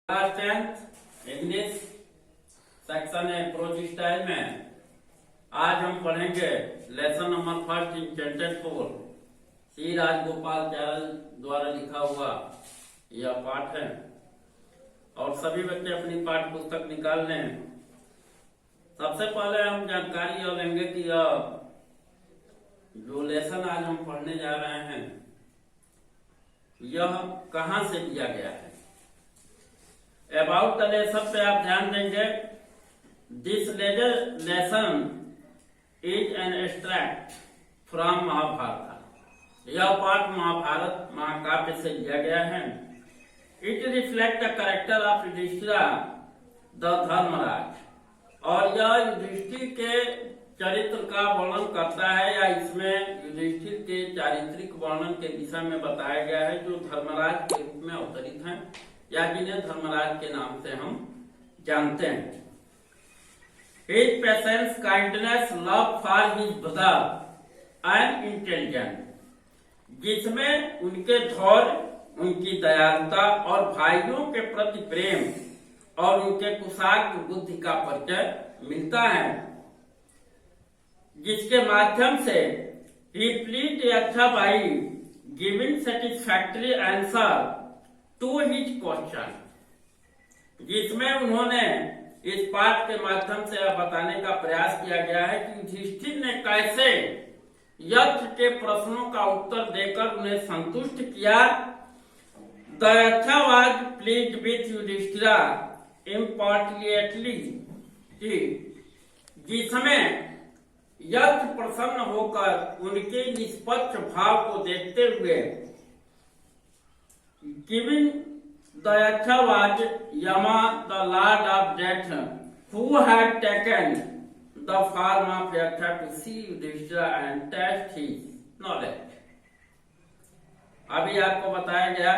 Class 10th English section approach style में आज हम पढ़ेंगे lesson number first intended for C Rajagopalachari द्वारा लिखा हुआ यह पाठ है और सभी बच्चे अपनी पाठ पुस्तक निकाल लें। सबसे पहले हम जानकारी यह लेंगे कि यह जो लेसन आज हम पढ़ने जा रहे हैं यह कहां से दिया गया है। अबाउट द लेसन पे आप ध्यान देंगे। This lesson is an extract from Mahabharata. यह पाठ महाभारत महाकाव्य से लिया गया है। It reflect the character of Yudhishthira the Dharmaraja. और यह युधिष्ठिर के चरित्र का वर्णन करता है या इसमें युधिष्ठिर के चारित्रिक वर्णन के विषय में बताया गया है जो धर्मराज के रूप में अवतरित हैं या जिन्हें धर्मराज के नाम से हम जानते हैं। His patience, kindness, love for his brother and intelligence, जिसमें उनके धैर्य, उनकी दयालुता और भाइयों के प्रति प्रेम और उनके कुशाग्र बुद्धि का परिचय मिलता है, जिसके माध्यम से he plead अच्छा भाई giving satisfactory answer to his question, जिसमें उन्होंने इस पाठ के माध्यम से यह बताने का प्रयास किया गया है कि युधिष्ठिर ने कैसे यक्ष के प्रश्नों का उत्तर देकर उन्हें संतुष्ट किया। द यक्ष वाज प्लीज्ड विथ युधिष्ठिर इम्पार्टियलिटी, जिसमें यक्ष प्रसन्न होकर उनके निष्पक्ष भाव को देखते हुए giving the Yaksha was Yama, the lord of death, who had taken the form of Yaksha to see Yudhishthira and test his knowledge. अभी आपको बताया गया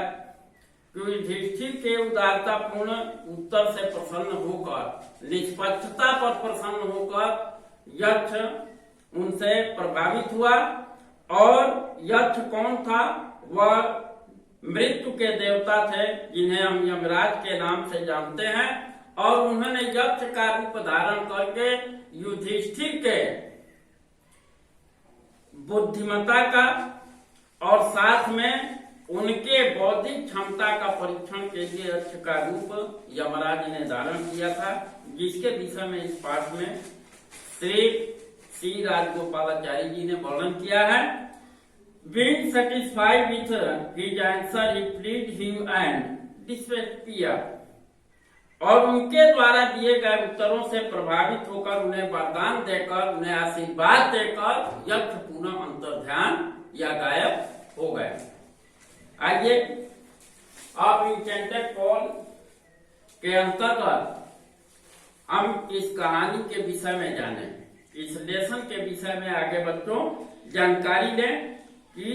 कि युधिष्ठिर के उदारतापूर्ण उत्तर से प्रसन्न होकर, निष्पक्षता पर प्रसन्न होकर यक्ष उनसे प्रभावित हुआ। और यक्ष कौन था? वह मृत्यु के देवता थे जिन्हें हम यमराज के नाम से जानते हैं। और उन्होंने यक्ष का रूप धारण करके युधिष्ठिर के बुद्धिमत्ता का और साथ में उनके बौद्धिक क्षमता का परीक्षण के लिए यक्ष का रूप यमराज ने धारण किया था, जिसके विषय में इस पाठ में श्री राजगोपालाचार्य जी ने वर्णन किया है। Being satisfied with his answer, he pleaded him and disappeared. और उनके द्वारा दिए गए उत्तरों से प्रभावित होकर उन्हें वरदान देकर, उन्हें आशीर्वाद देकर यक्ष पुनः अंतर्ध्यान या गायब हो गए। आइए अब इंटेंडेड फॉर के अंतर्गत हम इस कहानी के विषय में जाने, इस लेसन के विषय में आगे बच्चों जानकारी लें कि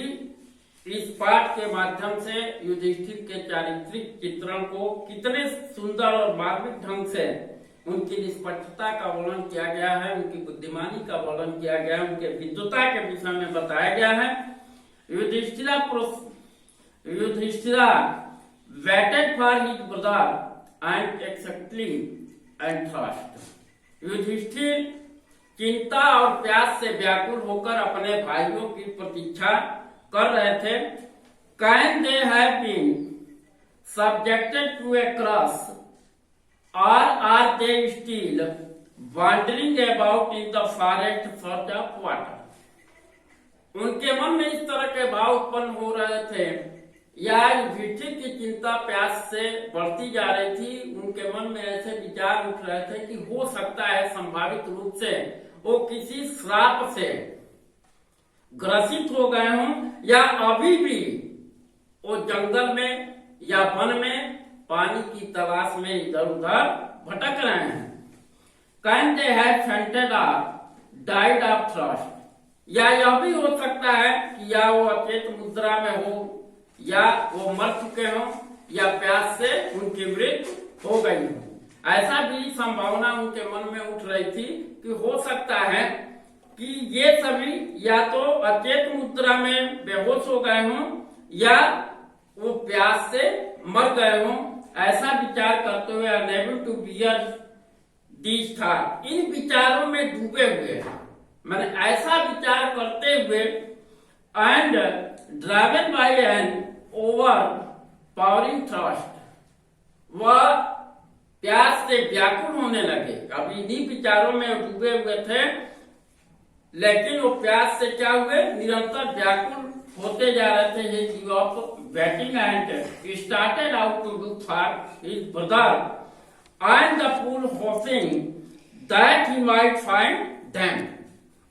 इस पाठ के माध्यम से युधिष्ठिर के चारित्रिक चित्रण को कितने सुंदर और मार्मिक ढंग से उनकी निष्पक्षता का वर्णन किया गया है, उनकी बुद्धिमानी का वर्णन किया गया है, उनके विद्वता के विषय में बताया गया है। Yudhishthira waited for his brother and exceptly and trust. Yudhishthira चिंता और प्यास से व्याकुल होकर अपने भाइयों की प्रतीक्षा कर रहे थे। Can they have been subjected to a cross और are they still wandering about in the forest for the water. उनके मन में इस तरह के भाव उत्पन्न हो रहे थे या युधिष्ठिर की चिंता प्यास से बढ़ती जा रही थी। उनके मन में ऐसे विचार उठ रहे थे कि हो सकता है संभावित रूप से वो किसी श्राप से ग्रसित हो गए हों या अभी भी वो जंगल में या वन में पानी की तलाश में इधर उधर भटक रहे हैं। कैन दे हैव फेंटेड और डाइड ऑफ थ्रस्ट, या यह भी हो सकता है कि या वो अचेत मुद्रा में हो या वो मर चुके हों या प्यास से उनकी मृत्यु हो गई हो। ऐसा भी संभावना उनके मन में उठ रही थी कि हो सकता है कि ये सभी या तो अचेत मुद्रा में बेहोश हो गए हों या वो प्यास से मर गए हों। ऐसा विचार करते हुए अनेबल टू बियर दीज था, इन विचारों में डूबे हुए हैं, मैंने ऐसा विचार करते हुए and driven by an overpowering thrust, वह प्यास से व्याकुल होने लगे। अभी इन्हीं विचारों में डूबे हुए थे, लेकिन वो प्यास से क्या हुए, निरंतर व्याकुल होते जा रहे थे। He gave up waiting and started out to look for his brother and the pool, hoping that he might find them.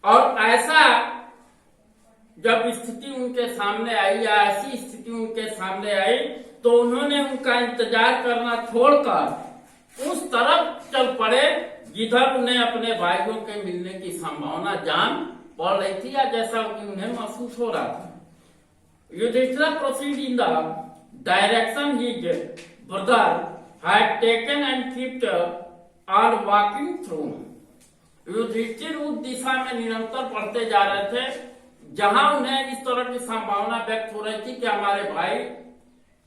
और ऐसा जब स्थिति उनके सामने आई, या ऐसी स्थिति उनके सामने आई, तो उन्होंने उनका इंतजार करना छोड़कर उस तरफ चल पड़े जिधर उन्हें अपने भाइयों के मिलने की संभावना जान पड़ रही थी, या जैसा कि उन्हें महसूस हो रहा था। Yudhishthira proceeded in the direction his brother had taken and kept on walking through. Yudhishthir उस दिशा में निरंतर बढ़ते जा रहे थे जहां उन्हें इस तरह की संभावना व्यक्त हो रही थी कि हमारे भाई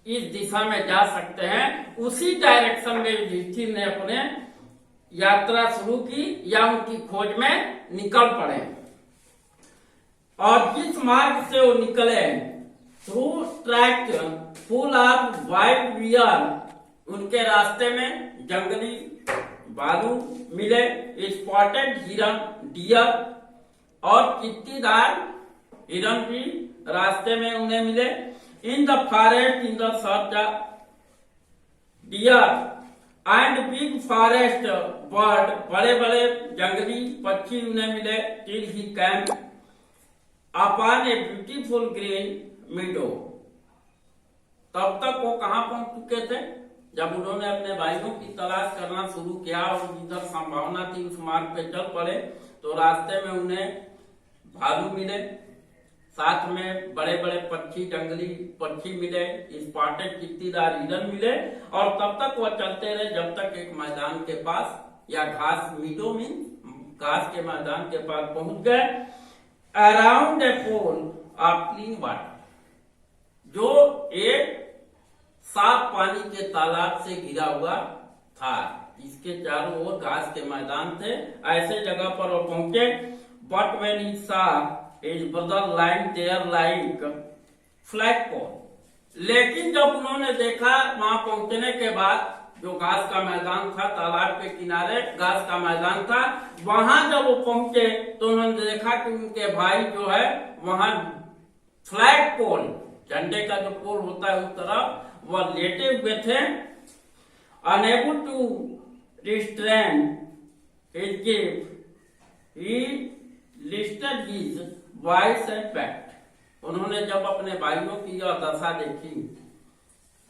इस दिशा में जा सकते हैं। उसी डायरेक्शन में युधिष्ठिर ने अपने यात्रा शुरू की, या उनकी खोज में निकल पड़े। और जिस मार्ग से वो निकले, through track full of wild bear, उनके रास्ते में जंगली भालू मिले, स्पॉटेड हिरन, डियर, और चित्तीदार हिरन भी रास्ते में उन्हें मिले। इन the forest in the search of dear and big forest bird, बड़े बड़े जंगली पक्षी उन्हें मिले। Till he camp upon a beautiful green मीडो, तब तक वो कहां पहुंच चुके थे, जब उन्होंने अपने भाइयों की तलाश करना शुरू किया और जिधर संभावना थी उस मार्ग पे चल पड़े, तो रास्ते में उन्हें भालू मिले, साथ में बड़े बड़े पक्षी, जंगली पक्षी मिले, स्पॉटेड चित्तीदार हिरन मिले। और तब तक वह चलते रहे जब तक एक मैदान के पास, या घास, मीडो में घास के मैदान के पास पहुंच गए। Around a pool of clean water, जो एक साफ पानी के तालाब से घिरा हुआ था, इसके चारों ओर घास के मैदान थे। ऐसे जगह पर वो पहुंचे। But when he saw his brother lying there like flagpole, लेकिन जब उन्होंने देखा वहां पहुंचने के बाद, जो घास का मैदान था, तालाब के किनारे घास का मैदान था, वहां जब वो पहुंचे तो उन्होंने देखा कि उनके भाई जो है वहां फ्लैग पोल, झंडे का जो पोल होता है उस तरफ, वह लेटे हुए थे। Unable to restrain his grief, he lifted his voice and fact. उन्होंने जब अपने भाइयों की यह दशा देखी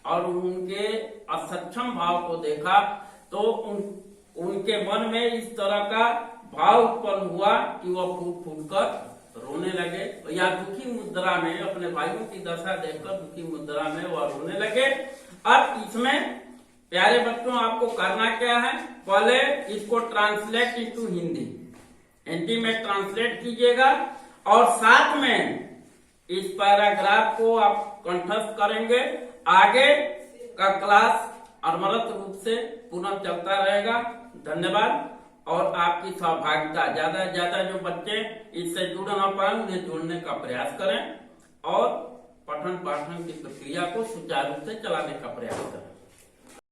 और उनके असक्षम भाव को देखा, तो उनके मन में इस तरह का भाव उत्पन्न हुआ कि वह फूट फूट कर रोने लगे, या दुखी मुद्रा में, अपने भाइयों की दशा देखकर दुखी मुद्रा में वह रोने लगे। अब इसमें प्यारे बच्चों आपको करना क्या है, पहले इसको ट्रांसलेट इनटू हिंदी, हिंदी में ट्रांसलेट कीजिएगा, और साथ में इस पैराग्राफ को आप कंठस्थ करेंगे। आगे का क्लास अनवरत रूप से पुनः चलता रहेगा। धन्यवाद। और आपकी सहभागिता, ज्यादा से ज्यादा जो बच्चे इससे जुड़ ना पाए उन्हें जुड़ने का प्रयास करें, और पठन पाठन की प्रक्रिया को सुचारू रूप से चलाने का प्रयास करें।